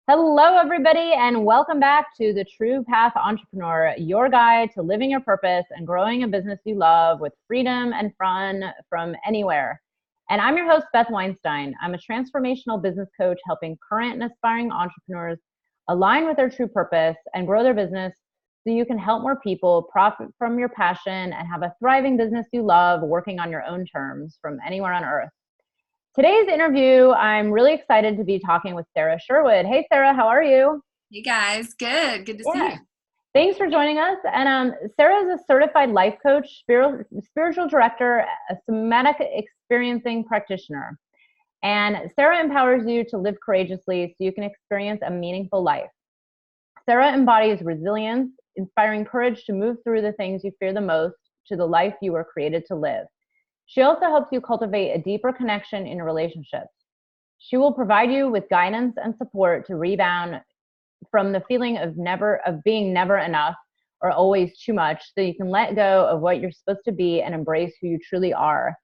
Hello, everybody, and welcome back to the True Path Entrepreneur, your guide to living your purpose and growing a business you love with freedom and fun from anywhere. And I'm your host, Beth Weinstein. I'm a transformational business coach helping current and aspiring entrepreneurs align with their true purpose and grow their business so you can help more people profit from your passion and have a thriving business you love working on your own terms from anywhere on earth. Today's interview, I'm really excited to be talking with Sarah Sherwood. Hey, Sarah, how are you? Hey guys, good to see you. Thanks for joining us. And Sarah is a certified life coach, spiritual director, a somatic experiencing practitioner. And Sarah empowers you to live courageously so you can experience a meaningful life. Sarah embodies resilience, inspiring courage to move through the things you fear the most to the life you were created to live. She also helps you cultivate a deeper connection in relationships. She will provide you with guidance and support to rebound from the feeling of being never enough or always too much, so you can let go of what you're supposed to be and embrace who you truly are.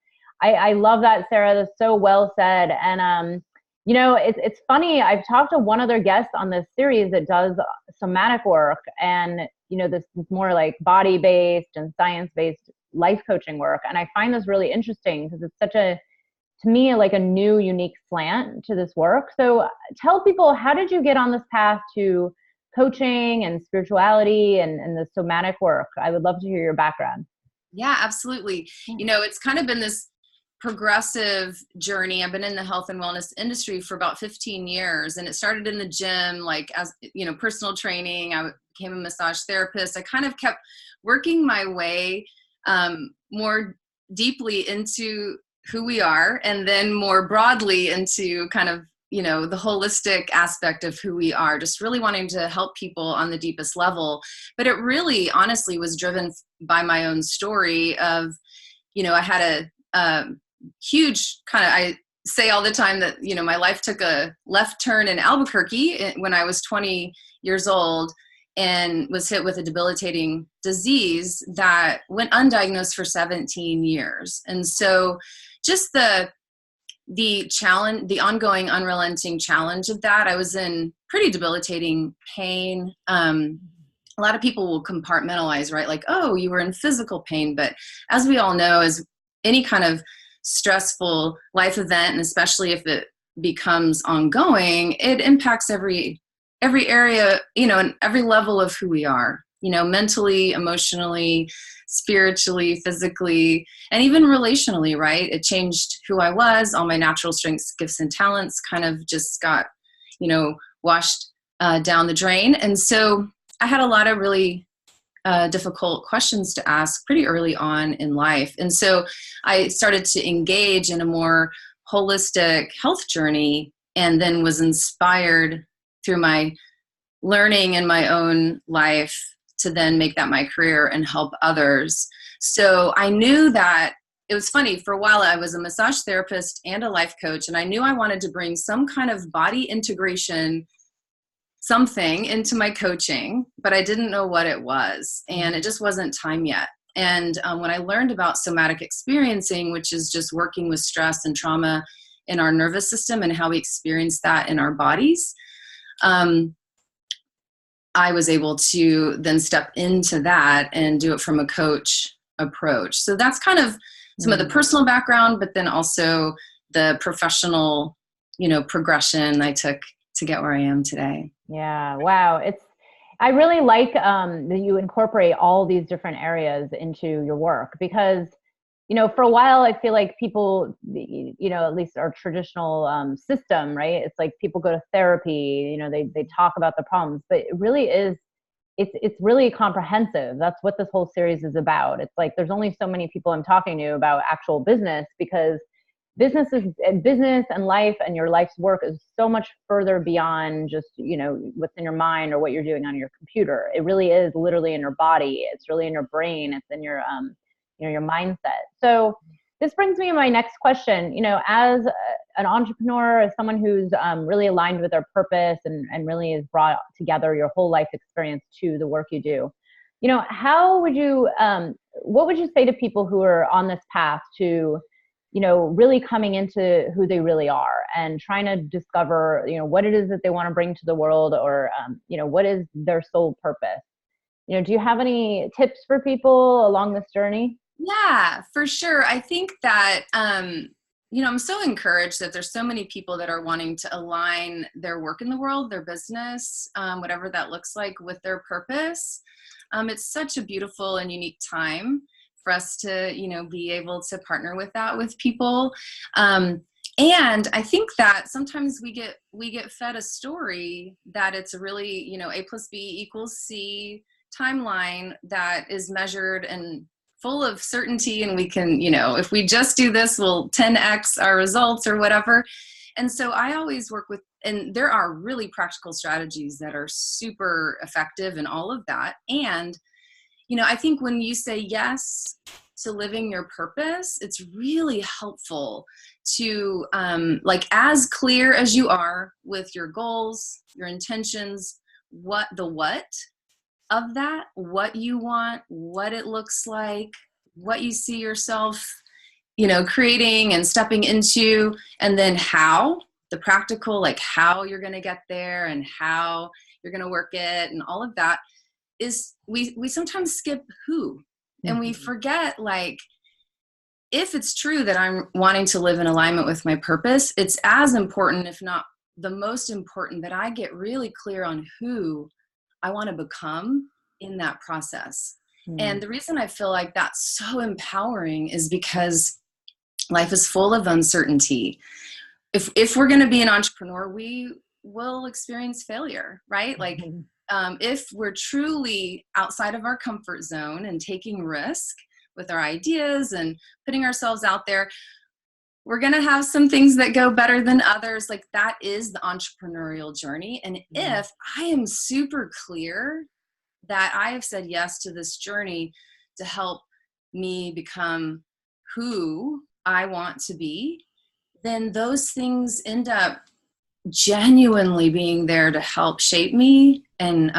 I love that, Sarah. That's so well said. And it's funny. I've talked to one other guest on this series that does somatic work, and this is more like body-based and science-based life coaching work. And I find this really interesting because it's to me, like a new, unique slant to this work. So tell people, how did you get on this path to coaching and spirituality and the somatic work? I would love to hear your background. Yeah, absolutely. It's kind of been this progressive journey. I've been in the health and wellness industry for about 15 years, and it started in the gym, like as personal training. I became a massage therapist. I kind of kept working my way more deeply into who we are, and then more broadly into kind of, the holistic aspect of who we are, just really wanting to help people on the deepest level. But it really honestly was driven by my own story of, I had a huge I say all the time that, my life took a left turn in Albuquerque when I was 20 years old, and was hit with a debilitating disease that went undiagnosed for 17 years. And so just the challenge, the ongoing unrelenting challenge of that, I was in pretty debilitating pain. A lot of people will compartmentalize, right? Like, oh, you were in physical pain. But as we all know, as any kind of stressful life event, and especially if it becomes ongoing, it impacts every area, and every level of who we are, mentally, emotionally, spiritually, physically, and even relationally, right? It changed who I was. All my natural strengths, gifts, and talents kind of just got, washed down the drain. And so I had a lot of really difficult questions to ask pretty early on in life. And so I started to engage in a more holistic health journey, and then was inspired through my learning in my own life to then make that my career and help others. So I knew that it was funny. For a while, I was a massage therapist and a life coach, and I knew I wanted to bring some kind of body integration something into my coaching, but I didn't know what it was, and it just wasn't time yet. And when I learned about somatic experiencing, which is just working with stress and trauma in our nervous system and how we experience that in our bodies, I was able to then step into that and do it from a coach approach. So that's kind of some of the personal background, but then also the professional, progression I took to get where I am today. Yeah. Wow. I really like that you incorporate all these different areas into your work, because for a while, I feel like people, at least our traditional system, right? It's like people go to therapy, they talk about the problems, but it really is, it's really comprehensive. That's what this whole series is about. It's like, there's only so many people I'm talking to about actual business, because business and life and your life's work is so much further beyond just, what's in your mind or what you're doing on your computer. It really is literally in your body. It's really in your brain. It's in your, your mindset. So this brings me to my next question. As an entrepreneur, as someone who's really aligned with their purpose and really has brought together your whole life experience to the work you do, how would you, what would you say to people who are on this path to really coming into who they really are and trying to discover, what it is that they want to bring to the world, or, what is their sole purpose. Do you have any tips for people along this journey? Yeah, for sure. I think that, I'm so encouraged that there's so many people that are wanting to align their work in the world, their business, whatever that looks like, with their purpose. It's such a beautiful and unique time for us to, be able to partner with that with people. And I think that sometimes we get fed a story that it's a really, A plus B equals C timeline that is measured and full of certainty, and we can, if we just do this, we'll 10x our results or whatever. And so I always work with, and there are really practical strategies that are super effective in all of that. And, I think when you say yes to living your purpose, it's really helpful to, as clear as you are with your goals, your intentions, what of that, what you want, what it looks like, what you see yourself, creating and stepping into, and then how, the practical, like how you're going to get there and how you're going to work it, and all of that is, we sometimes skip who, and we forget, if it's true that I'm wanting to live in alignment with my purpose, it's as important, if not the most important, that I get really clear on who I want to become in that process. And the reason I feel like that's so empowering is because life is full of uncertainty. If we're going to be an entrepreneur, we will experience failure, right? If we're truly outside of our comfort zone and taking risk with our ideas and putting ourselves out there, we're going to have some things that go better than others. That is the entrepreneurial journey. And if I am super clear that I have said yes to this journey to help me become who I want to be, then those things end up genuinely being there to help shape me and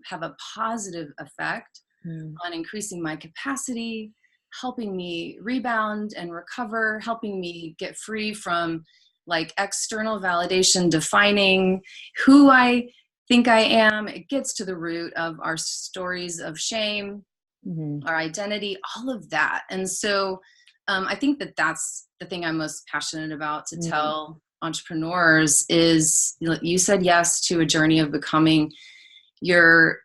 have a positive effect on increasing my capacity, helping me rebound and recover, helping me get free from external validation defining who I think I am. It gets to the root of our stories of shame, our identity, all of that. And so I think that that's the thing I'm most passionate about to tell entrepreneurs is, you said yes to a journey of becoming your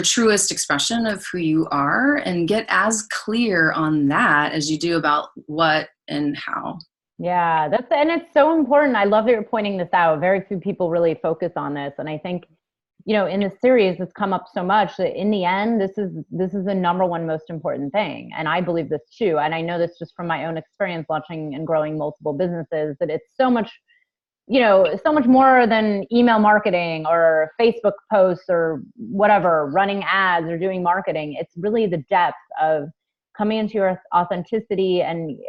truest expression of who you are, and get as clear on that as you do about what and how. Yeah, and it's so important. I love that you're pointing this out. Very few people really focus on this. And I think, in this series, it's come up so much that in the end, this is the number one most important thing. And I believe this too. And I know this just from my own experience launching and growing multiple businesses, that it's so much more than email marketing or Facebook posts or whatever, running ads or doing marketing. It's really the depth of coming into your authenticity and,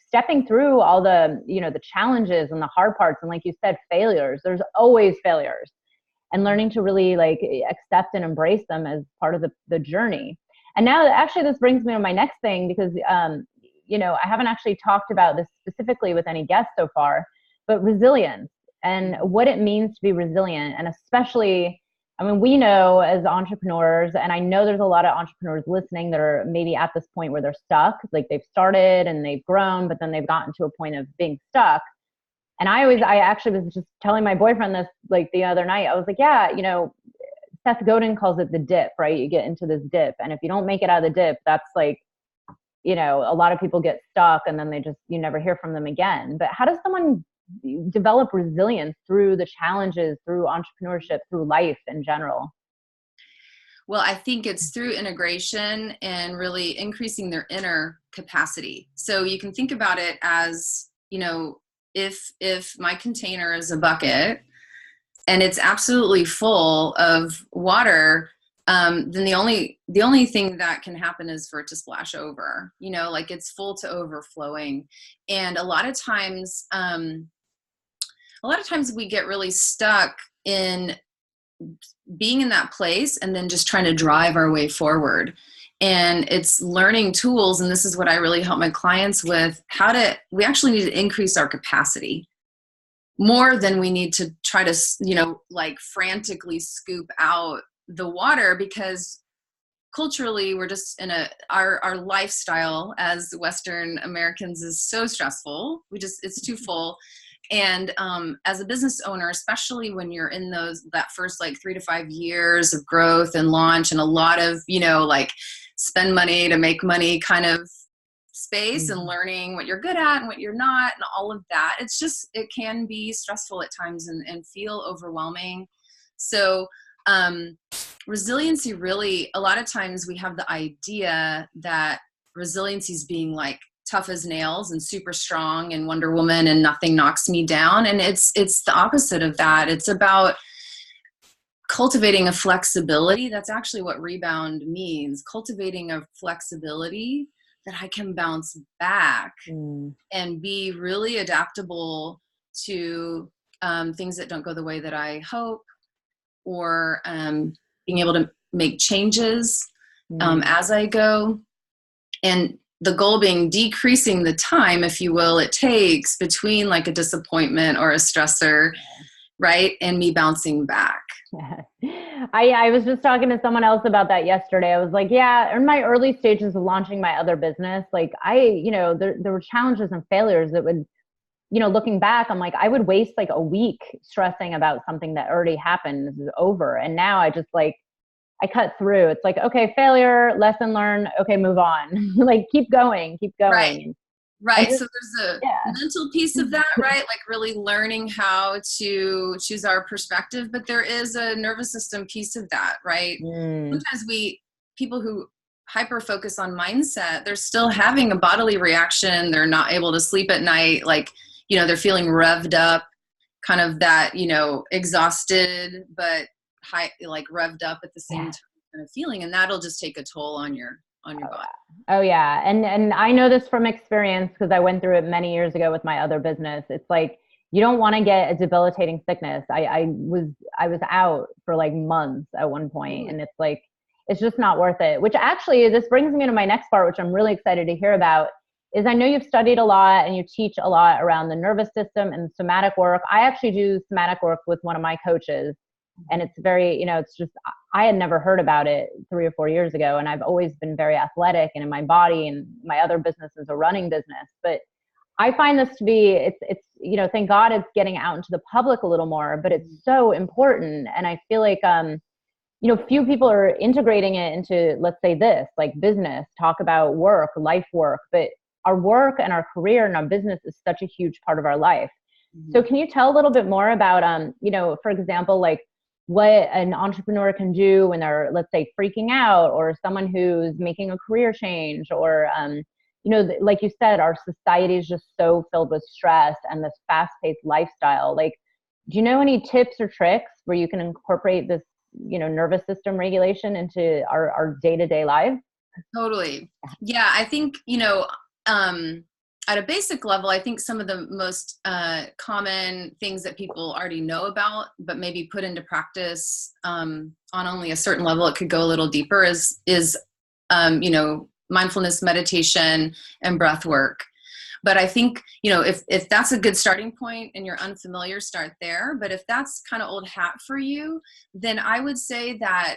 stepping through all the, the challenges and the hard parts. And like you said, failures, there's always failures, and learning to really accept and embrace them as part of the journey. And now actually this brings me to my next thing, because, I haven't actually talked about this specifically with any guests so far, but resilience and what it means to be resilient. And especially, we know as entrepreneurs, and I know there's a lot of entrepreneurs listening that are maybe at this point where they're stuck, they've started and they've grown, but then they've gotten to a point of being stuck. And I actually was just telling my boyfriend this the other night. I was like, yeah, Seth Godin calls it the dip, right? You get into this dip. And if you don't make it out of the dip, that's a lot of people get stuck, and then you never hear from them again. But how does someone develop resilience through the challenges, through entrepreneurship, through life in general? Well, I think it's through integration and really increasing their inner capacity. So you can think about it as, if my container is a bucket and it's absolutely full of water, then the only thing that can happen is for it to splash over, it's full to overflowing. And a lot of times we get really stuck in being in that place and then just trying to drive our way forward. And it's learning tools. And this is what I really help my clients with, we actually need to increase our capacity more than we need to try to, like frantically scoop out the water, because culturally we're just in our lifestyle as Western Americans is so stressful. It's too full. And as a business owner, especially when you're in that first like 3 to 5 years of growth and launch and a lot of, like spend money to make money kind of space, and learning what you're good at and what you're not and all of that, it can be stressful at times and feel overwhelming. So resiliency, really, a lot of times we have the idea that resiliency is being like tough as nails and super strong and Wonder Woman and nothing knocks me down. And it's the opposite of that. It's about cultivating a flexibility. That's actually what rebound means. Cultivating a flexibility that I can bounce back and be really adaptable to things that don't go the way that I hope, or being able to make changes as I go. And the goal being decreasing the time, if you will, it takes between like a disappointment or a stressor, right? And me bouncing back. I was just talking to someone else about that yesterday. I was like, yeah, in my early stages of launching my other business, like there were challenges and failures that would, looking back, I'm like, I would waste like a week stressing about something that already happened. This is over. And now I just like, I cut through. It's like, okay, failure, lesson learned. Okay, move on. Like, keep going. Right. So there's a mental piece of that, right? Like really learning how to choose our perspective, but there is a nervous system piece of that, right? Sometimes people who hyper focus on mindset, they're still having a bodily reaction. They're not able to sleep at night. Like, they're feeling revved up, kind of that, exhausted, but high, like revved up at the same time kind of feeling. And that'll just take a toll on your body. Oh yeah. And I know this from experience because I went through it many years ago with my other business. It's like, you don't want to get a debilitating sickness. I was out for like months at one point, and it's like, it's just not worth it. Which actually, this brings me to my next part, which I'm really excited to hear about, is I know you've studied a lot and you teach a lot around the nervous system and somatic work. I actually do somatic work with one of my coaches. And it's very, it's just, I had never heard about it 3 or 4 years ago. And I've always been very athletic and in my body, and my other business is a running business. But I find this to be, it's thank God it's getting out into the public a little more, but it's so important. And I feel like, few people are integrating it into, let's say this, like business, talk about work, life work, but our work and our career and our business is such a huge part of our life. So can you tell a little bit more about, for example, like, what an entrepreneur can do when they're, let's say, freaking out, or someone who's making a career change, or, like you said, our society is just so filled with stress and this fast-paced lifestyle. Like, do you know any tips or tricks where you can incorporate this, nervous system regulation into our day-to-day life? Totally. Yeah. I think, at a basic level, I think some of the most common things that people already know about, but maybe put into practice on only a certain level, it could go a little deeper, is mindfulness, meditation, and breath work. But I think, if that's a good starting point and you're unfamiliar, start there. But if that's kind of old hat for you, then I would say that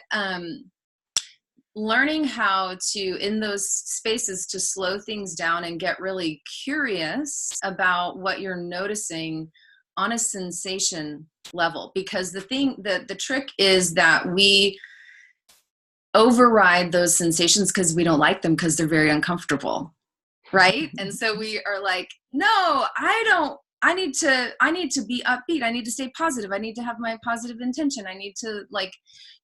learning how to, in those spaces, to slow things down and get really curious about what you're noticing on a sensation level. Because the trick is that we override those sensations because we don't like them, because they're very uncomfortable, right? And so we are like, no, I need to be upbeat. I need to stay positive. I need to have my positive intention. I need to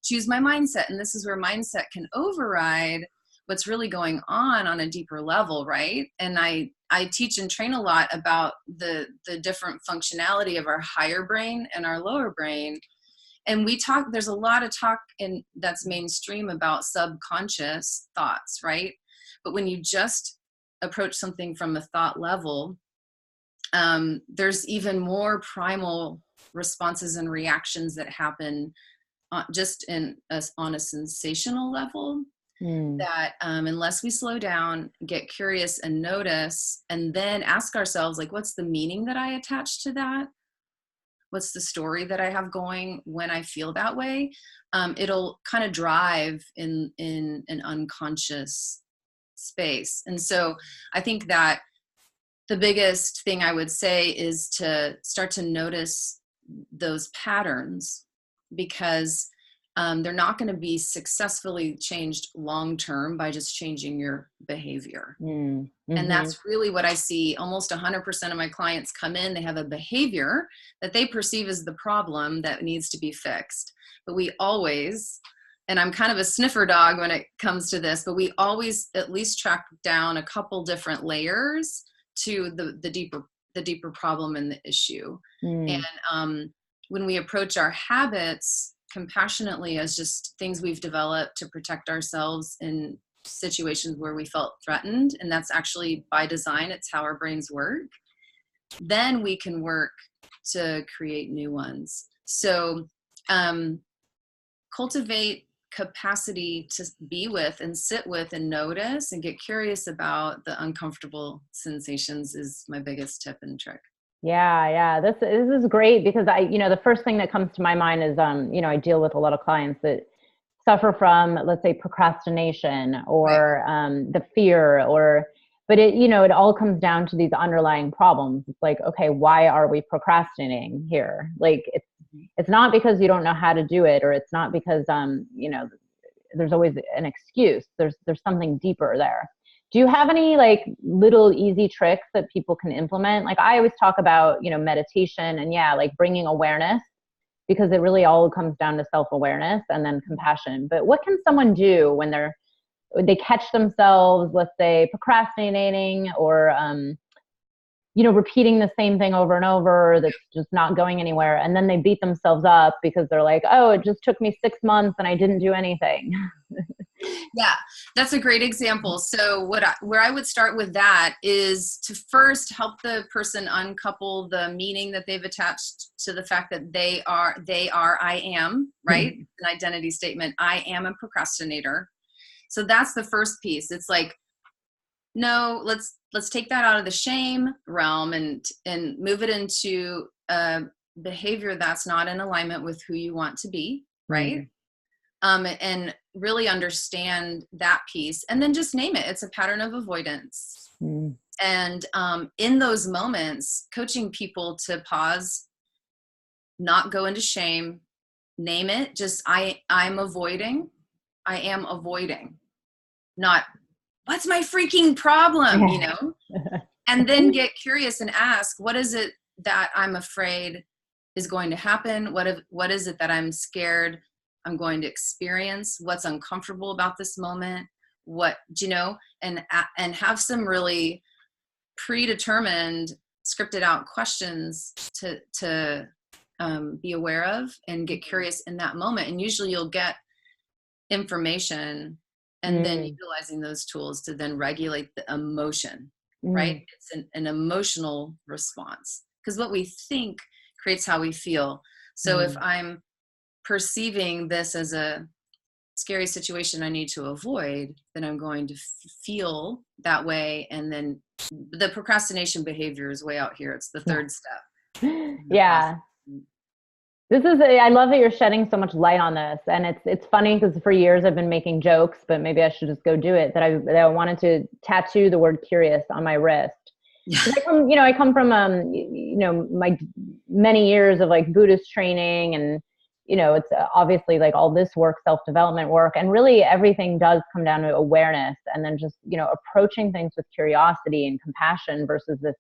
choose my mindset. And this is where mindset can override what's really going on a deeper level, right? And I teach and train a lot about the different functionality of our higher brain and our lower brain. And there's a lot of talk that's mainstream about subconscious thoughts, right? But when you just approach something from a thought level, there's even more primal responses and reactions that happen just on a sensational level. that unless we slow down, get curious and notice, and then ask ourselves, like, what's the meaning that I attach to that? What's the story that I have going when I feel that way? It'll kind of drive in an unconscious space. And so I think that the biggest thing I would say is to start to notice those patterns, because they're not going to be successfully changed long-term by just changing your behavior. And that's really what I see. Almost 100% of my clients come in, they have a behavior that they perceive as the problem that needs to be fixed. But we always, and I'm kind of a sniffer dog when it comes to this, but we always at least track down a couple different layers to the deeper problem and the issue. And when we approach our habits compassionately as just things we've developed to protect ourselves in situations where we felt threatened, and that's actually by design, it's how our brains work, then we can work to create new ones. So cultivate capacity to be with and sit with and notice and get curious about the uncomfortable sensations is my biggest tip and trick. Yeah. This is great, because the first thing that comes to my mind is, I deal with a lot of clients that suffer from, let's say, procrastination or the fear, but it all comes down to these underlying problems. It's like, okay, why are we procrastinating here? Like, it's not because you don't know how to do it, or it's not because, there's always an excuse. There's something deeper there. Do you have any like little easy tricks that people can implement? Like, I always talk about, meditation and like bringing awareness, because it really all comes down to self-awareness and then compassion. But what can someone do when they catch themselves, let's say, procrastinating or, repeating the same thing over and over that's just not going anywhere, and then they beat themselves up because they're like, oh, it just took me 6 months and I didn't do anything? Yeah, that's a great example. So where I would start with that is to first help the person uncouple the meaning that they've attached to the fact that they are, I am, right? An identity statement. I am a procrastinator. So that's the first piece. It's like, no, let's take that out of the shame realm and move it into a behavior that's not in alignment with who you want to be, right? And really understand that piece, and then just name it. It's a pattern of avoidance. And in those moments, coaching people to pause, not go into shame, name it. Just I am avoiding, not what's my freaking problem, and then get curious and ask, what is it that I'm afraid is going to happen? What is it that I'm scared I'm going to experience? What's uncomfortable about this moment? And have some really predetermined, scripted out questions to be aware of and get curious in that moment. And usually you'll get information, and then utilizing those tools to then regulate the emotion, right? It's an emotional response, because what we think creates how we feel. So if I'm perceiving this as a scary situation I need to avoid, then I'm going to feel that way. And then the procrastination behavior is way out here. It's the third step. Yeah. I love that you're shedding so much light on this. And it's funny, because for years I've been making jokes, but maybe I should just go do it, that I wanted to tattoo the word curious on my wrist. I come from, my many years of like Buddhist training, and, it's obviously like all this work, self-development work, and really everything does come down to awareness, and then just, approaching things with curiosity and compassion versus this,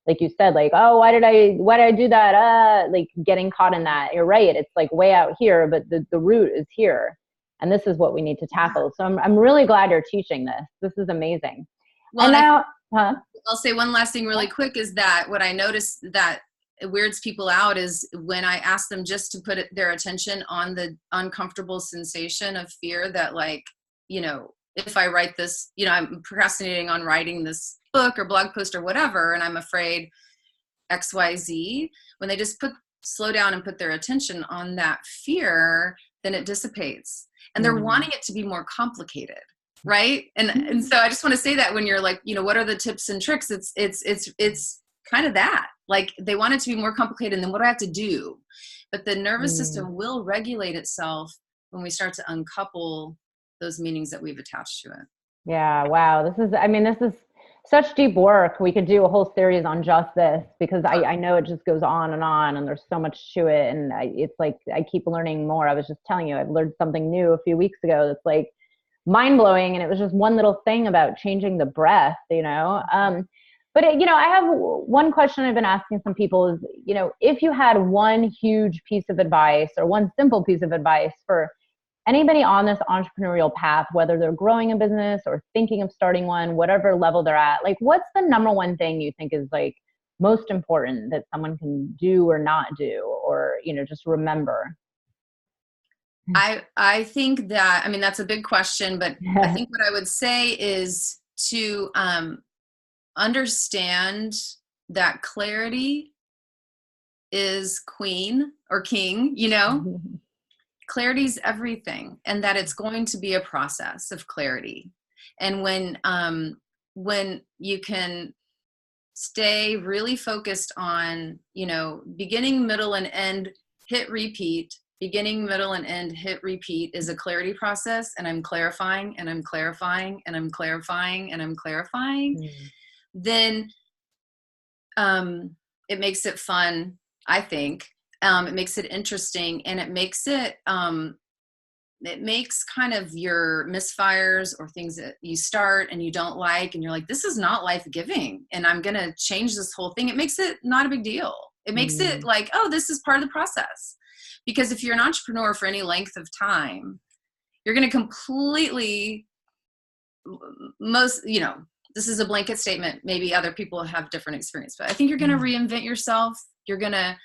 like you said, like, oh, why did I do that? Like getting caught in that. You're right. It's like way out here, but the root is here. And this is what we need to tackle. So I'm really glad you're teaching this. This is amazing. Well, and now, I'll say one last thing really quick is that what I noticed that weirds people out is when I ask them just to put their attention on the uncomfortable sensation of fear that, like, if I write this, I'm procrastinating on writing this book or blog post or whatever, and I'm afraid XYZ, when they just slow down and put their attention on that fear, then it dissipates. And they're wanting it to be more complicated. right? And so I just want to say that when you're like, what are the tips and tricks? It's kind of that. Like, they want it to be more complicated, and then what do I have to do? But the nervous system will regulate itself when we start to uncouple those meanings that we've attached to it. Yeah. Wow. This is such deep work. We could do a whole series on just this, because I know it just goes on, and there's so much to it. And it's like, I keep learning more. I was just telling you, I've learned something new a few weeks ago that's like mind blowing. And it was just one little thing about changing the breath, But I have one question I've been asking some people is, if you had one huge piece of advice or one simple piece of advice for anybody on this entrepreneurial path, whether they're growing a business or thinking of starting one, whatever level they're at, like, what's the number one thing you think is like most important that someone can do or not do, or, just remember? I think that, that's a big question, but I think what I would say is to understand that clarity is queen or king, Clarity is everything, and that it's going to be a process of clarity. And when you can stay really focused on, beginning, middle, and end, hit repeat, beginning, middle, and end, hit repeat is a clarity process. And I'm clarifying, and I'm clarifying, and I'm clarifying, and I'm clarifying. Then it makes it fun, I think. It makes it interesting, and it makes kind of your misfires or things that you start and you don't like, and you're like, this is not life-giving, and I'm going to change this whole thing. It makes it not a big deal. It makes it like, oh, this is part of the process. Because if you're an entrepreneur for any length of time, you're going to completely, this is a blanket statement. Maybe other people have different experience, but I think you're going to reinvent yourself. You're going to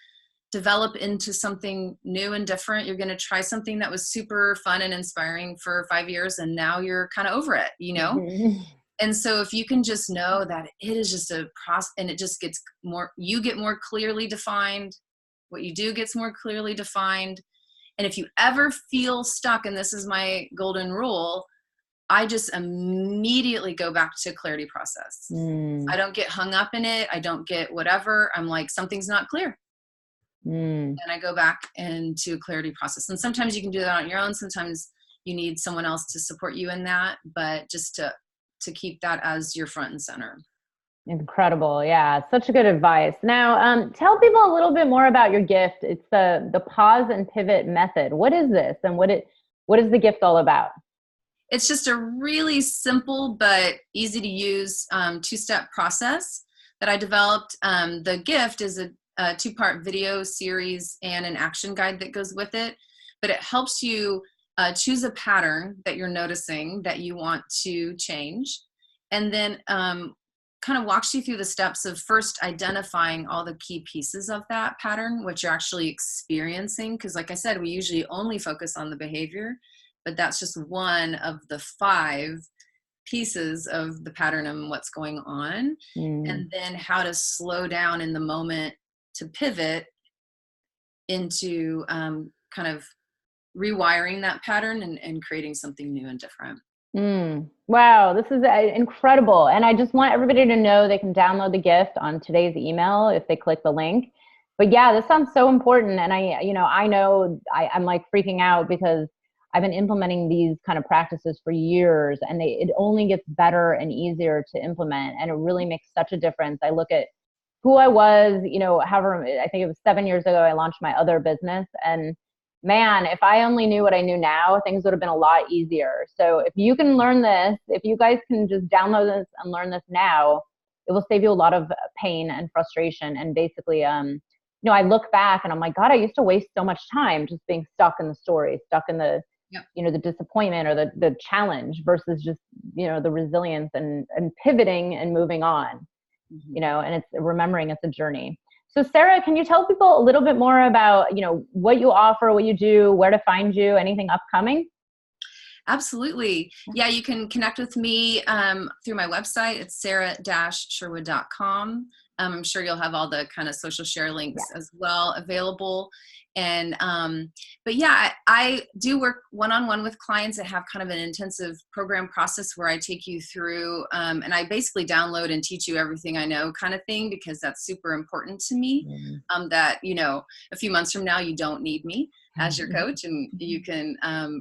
develop into something new and different. You're going to try something that was super fun and inspiring for 5 years, and now you're kind of over it, And so if you can just know that it is just a process, and it just gets you get more clearly defined. What you do gets more clearly defined. And if you ever feel stuck, and this is my golden rule, I just immediately go back to clarity process. I don't get hung up in it. I don't get whatever. I'm like, something's not clear. And I go back into a clarity process. And sometimes you can do that on your own. Sometimes you need someone else to support you in that, but just to keep that as your front and center. Incredible. Yeah. Such a good advice. Now, tell people a little bit more about your gift. It's the pause and pivot method. What is this, and what is the gift all about? It's just a really simple but easy to use 2-step process that I developed. The gift is a 2-part video series and an action guide that goes with it, but it helps you choose a pattern that you're noticing that you want to change, and then kind of walks you through the steps of first identifying all the key pieces of that pattern, what you're actually experiencing. Because like I said, we usually only focus on the behavior, but that's just one of the 5 pieces of the pattern and what's going on. And then how to slow down in the moment to pivot into kind of rewiring that pattern and creating something new and different. Wow, this is incredible. And I just want everybody to know they can download the gift on today's email if they click the link. But yeah, this sounds so important. And I know I'm like freaking out because I've been implementing these kind of practices for years, and it only gets better and easier to implement. And it really makes such a difference. I look at who I was, however, I think it was 7 years ago, I launched my other business, and man, if I only knew what I knew now, things would have been a lot easier. So if you can learn this, if you guys can just download this and learn this now, it will save you a lot of pain and frustration. And basically, I look back and I'm like, God, I used to waste so much time just being stuck in the story, stuck in the, the disappointment or the challenge versus just, the resilience and pivoting and moving on, and it's remembering it's a journey. So Sarah, can you tell people a little bit more about, what you offer, what you do, where to find you, anything upcoming? Absolutely. Yeah, you can connect with me through my website. It's sarah-sherwood.com. I'm sure you'll have all the kind of social share links as well available. And, but yeah, I do work one-on-one with clients that have kind of an intensive program process where I take you through, and I basically download and teach you everything I know kind of thing, because that's super important to me. That, you know, a few months from now, you don't need me as your coach, and you can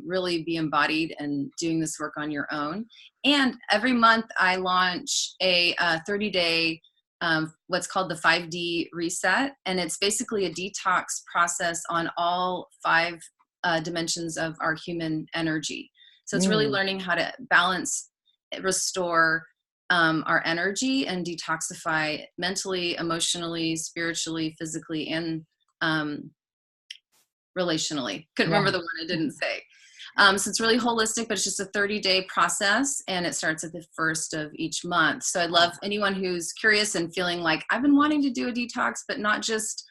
really be embodied and doing this work on your own. And every month I launch a 30-day what's called the 5D reset. And it's basically a detox process on all 5 dimensions of our human energy. So it's really learning how to balance, restore our energy and detoxify mentally, emotionally, spiritually, physically, and relationally. Couldn't remember the one I didn't say. So it's really holistic, but it's just a 30-day process, and it starts at the first of each month. So I'd love anyone who's curious and feeling like I've been wanting to do a detox, but not just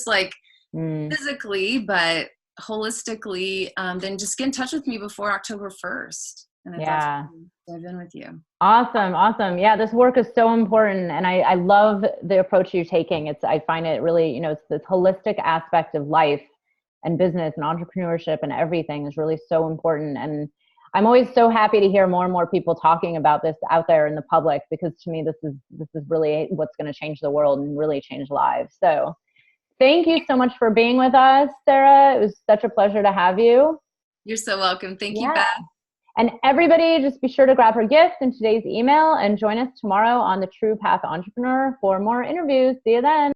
like physically, but holistically, then just get in touch with me before October 1st. And I'd love to dive in with you. Awesome. Yeah, this work is so important. And I love the approach you're taking. I find it really, you know, it's this holistic aspect of life and business and entrepreneurship and everything is really so important. And I'm always so happy to hear more and more people talking about this out there in the public, because to me, this is really what's going to change the world and really change lives. So thank you so much for being with us, Sarah. It was such a pleasure to have you. You're so welcome. Thank you, Beth. And everybody, just be sure to grab her gift in today's email and join us tomorrow on the True Path Entrepreneur for more interviews. See you then.